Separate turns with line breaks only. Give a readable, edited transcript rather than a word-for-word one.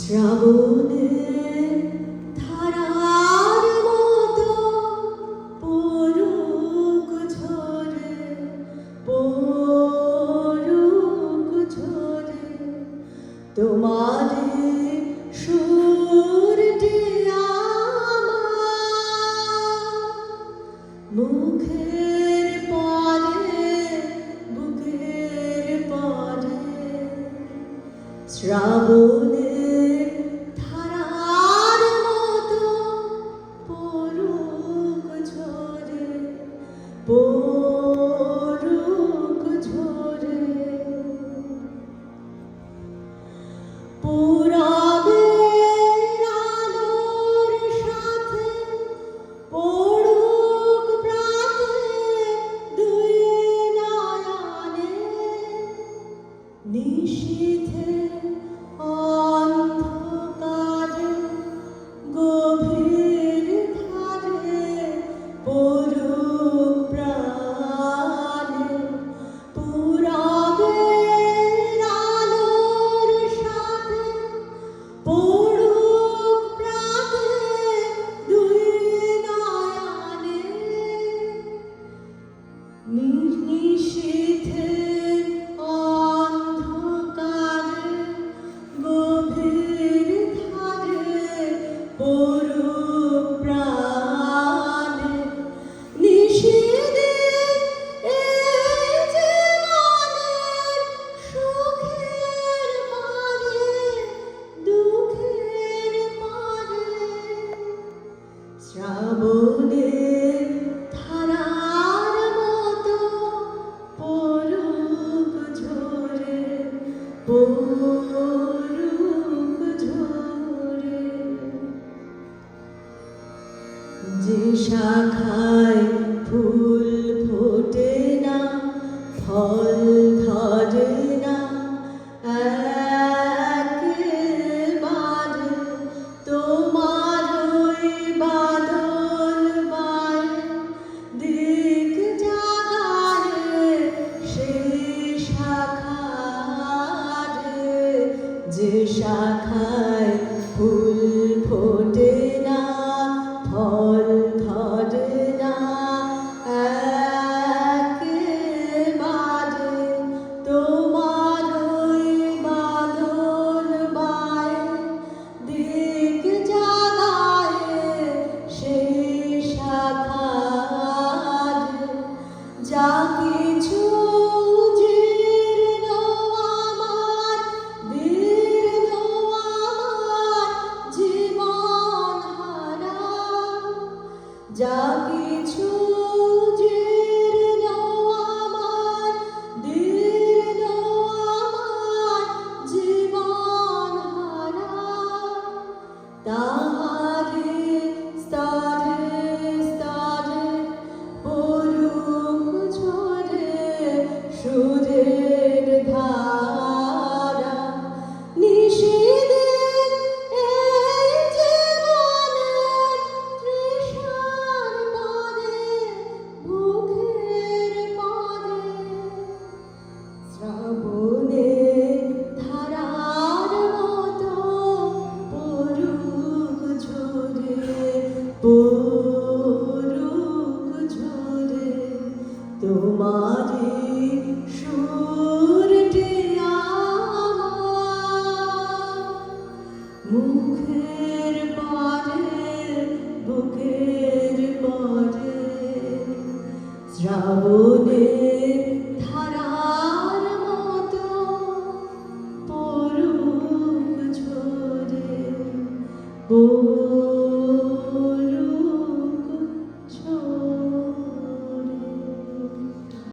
শ্রাবণের ধারার মতো পড়ুক ঝরে, পড়ুক ঝরে তোমার সুরটি আমার মুখের পরে, বুকের পরে। শ্রাবণের ধারার মতো পড়ুক ঝরে, পড়ুক ঝরে। পূরবের আলোর সাথে পড়ুক প্রাতে দুই নয়নে, নিশীথে অন্ধকারে গভীর ধারে পড়ুক প্রাণে। পূরবের আলোর সাথে পড়ুক প্রাতে দুই নয়নে, নিশীথে অন্ধকারে গভীর ধারে পড়ুক প্রাণে। নিশীথের এই জীবনের সুখের মাঝে দুঃখের মাঝে। শ্রাবণের ধারার মতো পড়ুক ঝরে, পড়ুক ঝরে। যে শাখায় ফুল ফোটে না, ফল ধরে না একেবারে, তোমার ওই বাদল বায়ে দিক জাগায় সেই শাখারে। যে শাখায় ফুল ফোটে না, ফল ধরে না একেবারে, তোমার ওই বাদল বায়ে দিক জাগায় সেই শাখারে। যা কিছু জীর্ণ আমার, দীর্ঘ আমার জীবন হারা। যা কিছু জীর্ণ আমার, দীর্ঘ আমার জীবন হারা। তাহারে স্তরে স্তরে পড়ুক ঝরে সুরের ধারা। নিশীথের এই জীবনের তৃষার পরে, বুকের পরে। শ্রাবণের ধারার মতো পড়ুক ঝরে, পড়ুক ঝরে তোমারি সুরটি আমার মুখের পরে, বুকের পরে। শ্রাবণের ধারার মতো পড়ুক ঝরে,